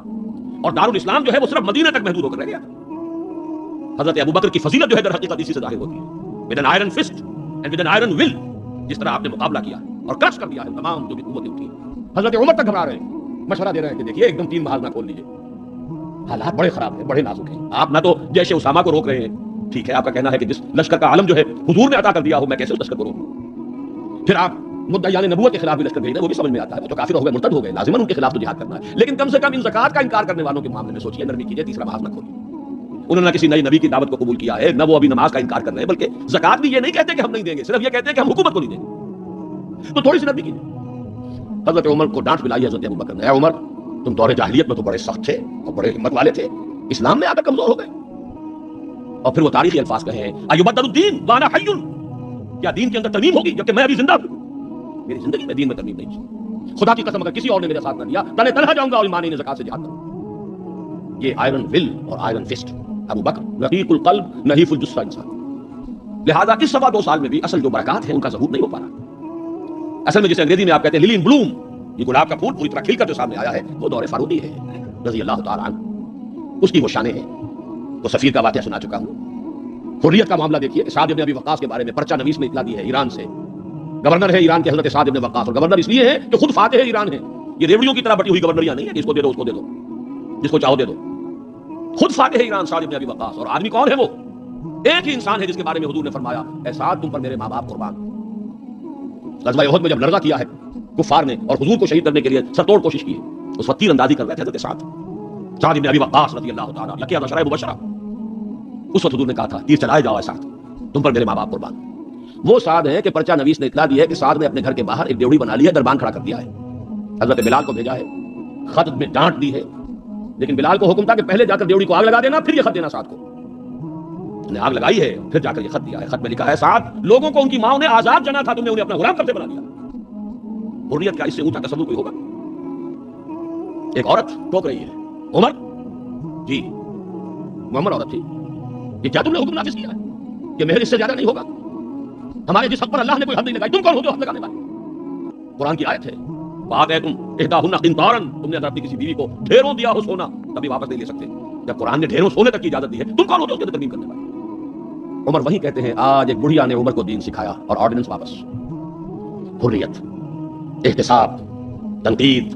اور دارالاسلام جو ہے وہ صرف مدینہ تک محدود ہو کر رہ گیا. حضرت ابوبکر کی فضیلت جو ہے در حقیقت اسی سے ظاہر ہوتی ہے. With an iron fist and with an iron will, جس طرح آپ نے مقابلہ کیا اور کرش کر دیا ہے تمام جو بھی قوتیں اٹھی. حضرت عمر تک گھبرا رہے ہیں، مشورہ دے رہے ہیں کہ دیکھیے ایک دم 3 محاذ نہ کھول لیجیے، حالات بڑے خراب ہیں، بڑے نازک ہیں. آپ نہ تو جیش اسامہ کو روک رہے ہیں، ٹھیک ہے، آپ کا کہنا ہے کہ جس لشکر کا عالم جو ہے حضور نے عطا کر دیا ہو، میں کیسے اس لشکر کو روکوں. پھر آپ مدعیان نبوت کے خلاف بھی لشکر بھیج رہے ہیں، وہ بھی سمجھ میں آتا ہے، وہ تو کافر ہو گئے، مرتد ہو گئے، لازماً ان کے خلاف تو جہاد کرنا ہے. لیکن کم سے کم ان زکات کا انکار کرنے والوں کے معاملے میں سوچیے، نرمی کیجیے، تیسرا محاذ نہ کھولیے. انہوں نے کسی نئی نبی کی دعوت کو قبول کیا ہے، نہ وہ ابھی نماز کا انکار کر رہے ہیں، بلکہ زکات بھی یہ نہیں کہتے کہ ہم نہیں دیں گے، صرف یہ کہتے ہیں کہ ہم حکومت کو نہیں دیں گے. تو تھوڑی سی نرمی کیجیے. حضرت عمر کو ڈانٹ پلائی حضرت ابوبکر نے، اے عمر تم دور جاہلیت میں تو بڑے سخت تھے اور بڑے ہمت والے تھے، اسلام میں آ کر کمزور ہو گئے. اور پھر وہ تاریخی الفاظ کہے ہیں، ایبدل الدین وانا حی، کیا دین کے اندر ترمیم ہوگی جبکہ میں ابھی زندہ ہوں؟ میری زندگی میں دین میں ترمیم نہیں ہے. خدا کی قسم اگر کسی اور نے میرے ساتھ نہ دیا تلے تنہا جاؤں گا اور ایمان زکات سے جہاد کروں. یہ آئرن ول اور آئرن فسٹ ابو بکر رقیق القلب نحیف الجثہ انسان. لہذا اس 2.25 سال میں بھی اصل جو برکات ہیں ان کا ظہور نہیں ہو پا رہا. اصل میں جسے انگریزی میں آپ کہتے ہیں للی ان بلوم، یہ گلاب کا پھول پوری طرح کھل کر جو سامنے آیا ہے وہ دور فاروقی ہے رضی اللہ تعالیٰ عنہ. اس کی وہ شانیں ہیں. وہ سفیر کا واقعہ سنا چکا ہوں. حریت کا معاملہ دیکھیے کہ سعد ابن ابی وقاص کے بارے میں پرچہ نویس نے اطلاع دی ہے ایران سے. گورنر ہے ایران کے حضرت سعد ابن وقاص، اور گورنر اس لیے ہے کہ خود فاتح ایران ہے. یہ ریوڑیوں کی طرح بٹی ہوئی گورنریاں نہیں ہے کہ اس کو دے دو اس کو دے دو، جس کو چاہو دے دو. خود فاتح ایران سعد ابن ابی وقاص. اور آدمی کون ہے وہ؟ ایک ہی انسان ہے جس کے بارے میں حضور نے فرمایا، اے سعد تم پر میرے ماں باپ قربان. غزوہ احد میں جب لڑزہ کیا ہے کفار نے اور حضور کو شہید کرنے کے لیے سرتوڑ کوشش کی ہے، اس وقت تیر اندازی کر رہے تھے حضرت سعد ابن ابی وقاص رضی اللہ تعالیٰ لقی عشرہ مبشرہ. اس وقت حضور نے کہا تھا تیر چلائے جاؤ اے سعد، تم پر میرے ماں باپ قربان. وہ سعد ہے کہ پرچہ نویس نے اطلاع دی ہے کہ سعد نے اپنے گھر کے باہر ایک ڈیوڑی بنا لی ہے، دربان کھڑا کر دیا ہے. حضرت بلال کو بھیجا ہے، خط میں ڈانٹ دی ہے، لیکن بلال کو حکم تھا کہ پہلے جا کر ڈیوڑی کو آگ لگا دینا، پھر یہ خط دینا سعد کو. نے آگ لگائی ہے، پھر جا کر یہ خط دیا ہے. خط میں لکھا ہے، سعد لوگوں کو ان کی ماں نے آزاد جنا تھا، تم نے انہیں اپنا غلام کرتے بنا دیا. حریت کا اس سے اونچا تصور کوئی ہوگا؟ ایک عورت ٹوک رہی ہے، عمر جی محمد عورت تھی، یہ کیا تم نے حکم نافذ کیا ہے کہ مہر اس سے زیادہ نہیں ہوگا؟ ہمارے جس حق پر اللہ نے کوئی حد نہیں لگائی، تم کون ہو جو حد لگانے والے؟ قرآن کی آیت ہے، بات ہے تم احداہن قنطارا، تم نے اگر اپنی کسی بیوی کو ڈھیروں دیا ہو سونا کبھی واپس نہیں لے سکتے. جب قرآن نے ڈھیروں سونے تک کی اجازت دی ہے، تم کون ہو جو اس کے اندر ترمیم کرنے والے؟ عمر وہی کہتے ہیں، آج ایک بڑھیا نے عمر کو دین سکھایا اور آرڈیننس واپس. حریت، احتساب، تنقید،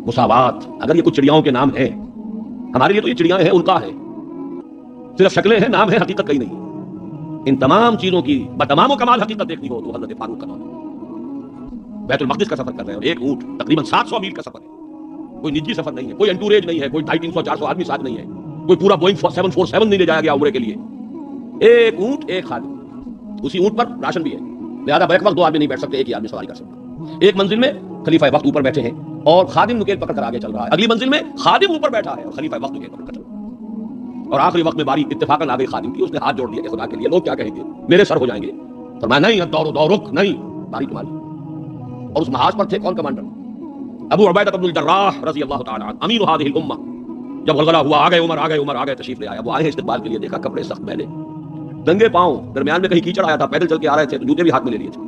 مساوات. اگر یہ کچھ چڑیاؤں کے نام ہیں، ہمارے لیے تو یہ چڑیاں ہیں، ان کا ہے، صرف شکلیں ہیں، نام ہے، حقیقت کہیں نہیں. ان تمام چیزوں کی بتمام و کمال حقیقت دیکھنی ہو تو حضرت فاروق کا نام ہے. بیت المقدس کا سفر کر رہے ہیں اور ایک اونٹ تقریباً 700 میل کا سفر ہے. کوئی نجی سفر نہیں ہے، کوئی انٹوریج نہیں ہے، کوئی 250-300-400 آدمی ساتھ نہیں ہے، کوئی پورا بوئنگ 747 نہیں لے جایا گیا عمرے کے لیے. ایک اونٹ، ایک خادم. اسی اونٹ پر راشن بھی ہے، لہذا بیک وقت 2 آدمی نہیں بیٹھ سکتے، ایک ہی آدمی سواری کر سکتا. ایک منزل میں خلیفہ وقت اوپر بیٹھے ہیں اور خادم نکیل پکڑ کر آگے چل رہا ہے. اگلی منزل میں خادم اوپر بیٹھا ہے اور خلیفہ وقت نکیل پکڑ کر چل رہا ہے. اور آخری وقت میں باری اتفاقاً آ گئی خادم کی. اس نے ہاتھ جوڑ دیا کہ خدا کے لیے لوگ کیا کہیں گے، میرے سر ہو جائیں گے. فرمایا نہیں، دور رک، نہیں، باری تمہاری. اور اس محاذ پر تھے کون کمانڈر؟ ابو عبیدہ بن الجراح رضی اللہ تعالی عنہ، امین هذه الامہ. جب غلغلہ ہوا، آ گئے عمر، تشریف لے آیا. وہ آئے ہیں استقبال کے لیے، دیکھا کپڑے سخت میلے، ننگے پاؤں، درمیان میں کہیں کیچڑ آیا تھا، پیدل چل کے آ رہے تھے تو جوتے بھی ہاتھ میں لے لیے تھے.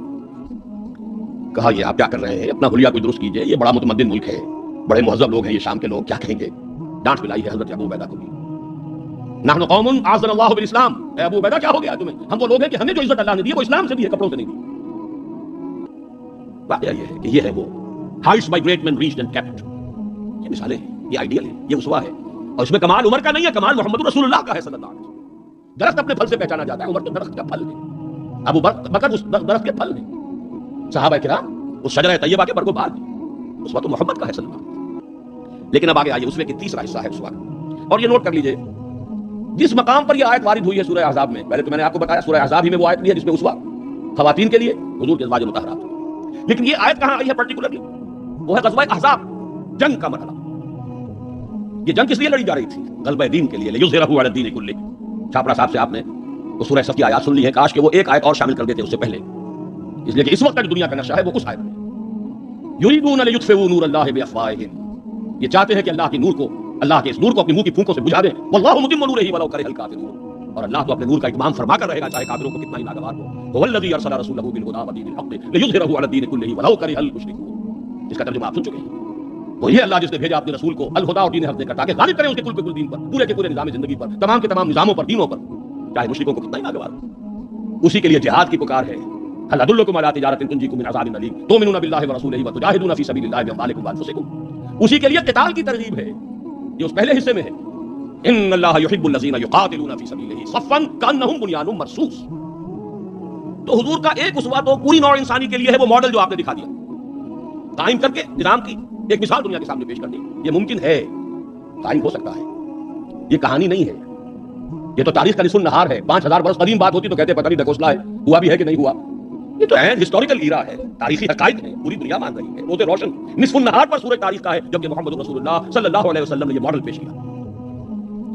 کہا یہ آپ کیا کر رہے ہیں، اپنا حلیہ کوئی درست کیجئے، یہ بڑا متمدن ملک ہے، بڑے مہذب لوگ ہیں یہ شام کے لوگ، کیا کہیں گے. ڈانٹ پلائی ہے حضرت ابو عبیدہ کو بھی. نحن قوم اعزنا اللہ بالاسلام. اے ابو عبیدہ کیا ہو گیا تمہیں، ہم وہ لوگ ہیں کہ ہمیں جو عزت اللہ نے دی ہے وہ اسلام سے دی ہے، کپڑوں سے نہیں دی. واقعہ یہ ہے کہ یہ ہے وہ heights by great men reached and kept. یہ مثالیں ہیں، یہ آئیڈیل ہے، یہ اسوا ہے. اور اس میں کمال عمر کا نہیں ہے، کمال محمد رسول اللہ کا ہے صلی اللہ علیہ وسلم. درخت اپنے پھل سے پہچانا جاتا ہے، عمر تو درخت کا پھل ہے، ابو بکر اس درخت کے پھل ہیں، صحابہ کرام اس شجرہ طیبہ کے برگ و بار ہیں. اسوا تو محمد کا ہے صلی اللہ علیہ وسلم. لیکن اب آگے آئیے، اسوے کی تیسرا حصہ ہے اسوا کا. اور یہ نوٹ کر لیجئے، جس مقام پر یہ آیت وارد ہوئی ہے سورہ احزاب میں، پہلے تو میں نے آپ کو بتایا سورہ احزاب ہی میں وہ آیت لی ہے جس میں اسوا خواتین کے لیے حضور کے ازواج مطہرات. لیکن یہ آیت کہاں آئی ہے پرٹیکولرلی؟ وہ ہے غزوہ احزاب، جنگ کا مرحلہ. یہ جنگ کس لیے لڑی جا رہی تھی؟ غلبہ دین کے لیے، لیظہرہ علی الدین کلہ. چھاپڑا صاحب سے آپ نے وہ سورہ صف کی آیات سن لی ہیں، کاش کہ وہ ایک آیت اور شامل کر دیتے اس سے پہلے، اس لیے کہ اس وقت کا جو دنیا کا نقشہ ہے وہ اس آیت میں. یریدون لیطفئوا نور اللہ بافواہہم. یہ چاہتے ہیں کہ اللہ کے نور کو، اللہ کے اس نور کو اپنے منہ کی پھونکوں سے بجھا دیں. واللہ متم نورہ ولو کرہ الکافرون. اور اللہ تو اپنے نور کا اتمام فرما کر رہے گا چاہے کافروں کو کتنا ہی ناگوار ہو. هو الذی ارسل رسولہ بالہدی ودین الحق لیظہرہ علی الدین کلہ ولو کرہ المشرکون. جس کا ترجمہ آپ سن چکے ہیں. وہ یہ اللہ جس نے بھیجا اپنے رسول کو الہدی اور دین حق دے کر تاکہ غالب کرے اس کے کل پہ کل دین پر، پورے کے پورے نظام زندگی پر، تمام کے تمام نظاموں پر، دینوں پر، چاہے مشرکوں کو کتنا ہی ناگوار ہو. اسی کے لیے جہاد کی پکار ہے. هل ادلکم علی تجارۃ تنجیکم من عذاب الیم تؤمنون باللہ ورسولہ وتجاہدون فی سبیل اللہ باموالکم وانفسکم. اسی کے لیے قتال کی ترغیب ہے، یہ اس پہلے حصے میں ہے. ان اللہ یحب الذین یقاتلون فی سبیلہ صفا کانہم بنیان مرصوص. تو حضور کا ایک اسوہ تو پوری نوع انسانی کے لیے ہے، وہ ماڈل جو آپ نے دکھا دیا، قائم کر کے نظام کی ایک مثال دنیا کے سامنے پیش کر دی. یہ ممکن ہے، قائم ہو سکتا ہے، یہ کہانی نہیں ہے، یہ تو تاریخ کا نصف النہار ہے. 5000 برس قدیم بات ہوتی تو کہتے پتہ نہیں ڈھکوسلا ہے، ہوا بھی ہے کہ نہیں ہوا. یہ تو ہے ہسٹوریکل ایرا ہے، تاریخی حقائق ہیں، پوری دنیا مان رہی ہے. روز روشن نصف النہار پر سورج تاریخ کا ہے جبکہ محمد رسول اللہ صلی اللہ علیہ وسلم نے یہ ماڈل پیش کیا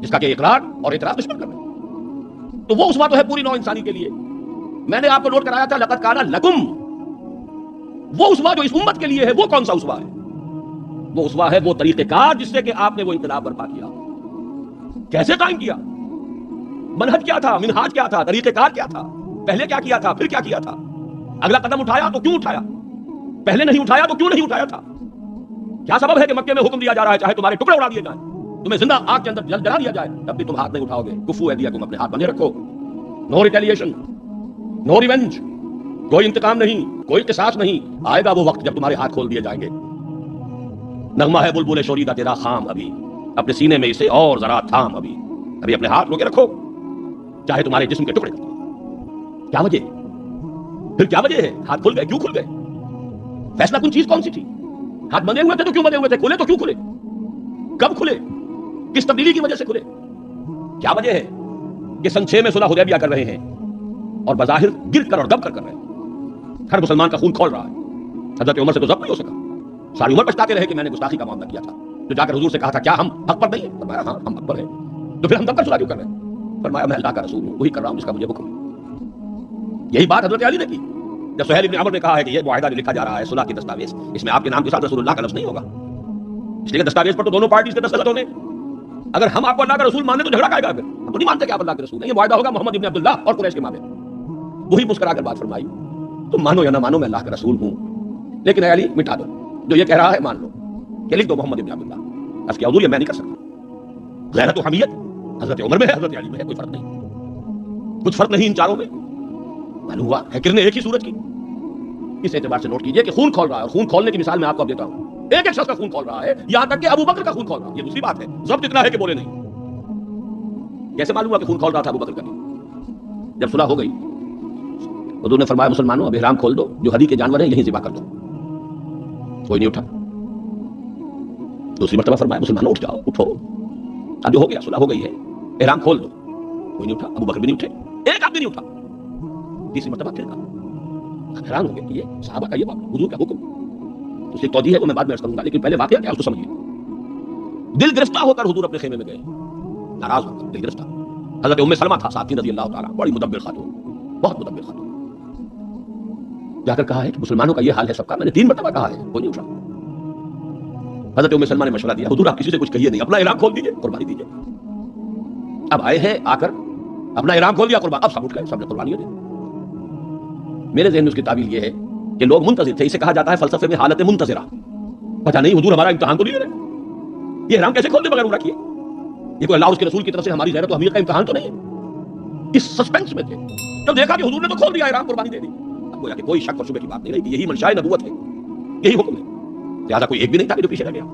جس کا کہ اقرار اور اعتراف دشمن کر رہے ہیں. تو وہ اسوہ تو ہے پوری نوع انسانی کے لیے. میں نے آپ کو نوٹ کرایا تھا لقد کان لکم. وہ اسوہ جو اس امت کے لیے ہے وہ کون سا اسوہ ہے؟ وہ اسوہ ہے وہ طریقہ کار جس سے کہ آپ نے وہ انقلاب برپا کیا. کیسے قائم کیا؟ منہج کیا تھا، منہاج کیا تھا، طریقہ کار کیا تھا، پہلے کیا کیا تھا، پھر کیا کیا تھا، اگلا قدم اٹھایا تو کیوں اٹھایا، پہلے نہیں اٹھایا تو کیوں نہیں اٹھایا تھا. کیا سبب ہے کہ مکے میں حکم دیا جا رہا ہے چاہے تمہارے ٹکڑے اڑا دیے جائیں، تمہیں زندہ آگ کے اندر جلا دیا جائے، تب بھی تم ہاتھ نہیں اٹھاؤ گے. کفو ایدیکم، اپنے ہاتھ بندھے رکھو. نو ریٹیلیشن، نو ریونج، کوئی انتقام نہیں، کوئی قصاص نہیں. آئے گا وہ وقت جب تمہارے ہاتھ کھول دیے جائیں گے. نغمہ ہے بلبل شوریدہ تیرا خام، ابھی اپنے سینے میں اسے اور ذرا تھام، ابھی ابھی اپنے ہاتھ رو کے رکھو چاہے تمہارے جسم کے ٹکڑے. کیا وجہ، پھر کیا وجہ ہے؟ ہاتھ کھل گئے، کیوں کھل گئے؟ فیصلہ کن چیز کون سی تھی؟ ہاتھ بندھے ہوئے تھے تو کیوں بندھے ہوئے تھے؟ کھلے تو کیوں کھلے؟ کب کھلے؟ کس تبدیلی کی وجہ سے کھلے؟ کیا وجہ ہے کہ سن 6 میں صلح حدیبیہ کر رہے ہیں اور بظاہر گر کر اور دب کر رہے ہیں، ہر مسلمان کا خون کھول رہا ہے. حضرت عمر سے تو ضبط نہیں ہو سکا، ساری عمر پچھتاتے رہے کہ میں نے گستاخی کا معاملہ کیا تھا. تو جا کر حضور سے کہا تھا کیا ہم حق پر نہیں ہیں؟ فرمایا ہاں ہم حق پر ہیں. تو پھر ہم دب کر صلح کیوں کر رہے ہیں؟ فرمایا میں اللہ کا رسول ہوں، وہی کر رہا ہوں جس کا مجھے حکم ہے. یہی بات حضرت علی نے کی جب سہیل بن عمر نے کہا ہے کہ یہ معاہدہ جو لکھا جا رہا ہے صلح کی دستاویز، اس میں آپ کے نام کے ساتھ رسول اللہ کا لفظ نہیں ہوگا، اس لیے کہ دستاویز پر تو دونوں پارٹیز کے دستخط ہونے. اگر ہم آپ کو اللہ کا رسول ماننے تو جھگڑا کائے گا، پھر ہم تو نہیں مانتے کہ آپ اللہ کے رسول ہیں. یہ معاہدہ ہوگا محمد ابن عبداللہ اور قریش کے مابین. وہی مسکرا کر بات فرمائی، تم مانو یا نہ مانو میں اللہ کا رسول ہوں، لیکن اے علی مٹا دو جو یہ کہہ رہا ہے، مان لو کہ لکھ دو محمد ابن عبداللہ. اس کی حضور یہ میں نہیں کر سکتا. غیرت و حمیت حضرت عمر میں ہے، حضرت علی میں ہے، کوئی فرق نہیں، کچھ فرق نہیں ان چاروں میں. معلوم ہوا ہے کرنے ایک ہی صورت کی. اس اعتبار سے نوٹ کیجئے کہ خون کھول رہا ہے، اور خون کھولنے کی مثال میں آپ کو اب دیتا ہوں. ایک ایک شخص کا خون کھول رہا ہے، یہاں تک کہ ابو بکر کا خون کھول رہا ہے. یہ دوسری بات ہے، ضبط اتنا ہے کہ بولے نہیں. کیسے معلوم ہوا کہ خون کھول رہا تھا ابو بکر کا؟ جب صلح ہو گئی حضور نے فرمایا مسلمانوں اب احرام کھول دو، جو ہدی کے جانور ہیں یہیں ذبح کر دو. کوئی نہیں اٹھا. دوسری مرتبہ فرمایا مسلمانوں اٹھ جاؤ، اٹھو، اب جو ہو گیا صلح ہو گئی ہے، احرام کھول دو. کوئی نہیں اٹھا، ابو بکر بھی نہیں اٹھے، ایک آدمی نہیں اٹھا. تیسری مرتبہ پھر کہا. حیران ہو گئے کہ یہ صحابہ کا یہ بات، حضور کا حکم. تو اس کی توجیہ ہے وہ میں بعد میں عرض کروں گا، لیکن پہلے واقعہ کیا اس کو سمجھیے. دل گرفتہ ہو کر حضور اپنے خیمے میں گئے، ناراض ہو کر دل گرفتہ. حضرت ام سلمہ تھا ساتھی رضی اللہ تعالیٰ، بڑی مدبر خاتون، بہت مدبر خاتون. جا کر کہا ہے کہ مسلمانوں کا یہ حال ہے سب کا. میں نے 3 مرتبہ کہا ہے، کوئی نہیں اٹھا. حضرت ام سلمہ نے مشورہ دیا حضور آپ کسی سے کچھ کہیے نہیں، اپنا احرام کھول دیجئے، قربانی دیجئے. اب آئے ہیں، آ کر اپنا احرام کھول دیا، قربان. اب سب اٹھ گئے، سب نے قربانیاں دی. میرے ذہن میں اس کی تعبیر یہ ہے کہ لوگ منتظر تھے. اسے کہا جاتا ہے فلسفے میں حالت منتظرہ. پتہ نہیں حضور ہمارا امتحان تو نہیں لے رہے، یہ احرام کیسے کھول دے بغیر عمرہ کیے؟ یہ کوئی اللہ اور اس کے رسول کی طرف سے ہماری غیرت و حمیت کا امتحان تو نہیں ہے؟ اس سسپینس میں تھے. جب دیکھا کہ حضور نے تو کھول دیا احرام، قربانی دے دی، اب گویا کہ کوئی شک اور شبہ کی بات نہیں رہی کہ یہی منشاء نبوت ہے، یہی حکم ہے. لہٰذا کوئی ایک بھی نہیں تھا کہ جو پیچھے رہ گیا.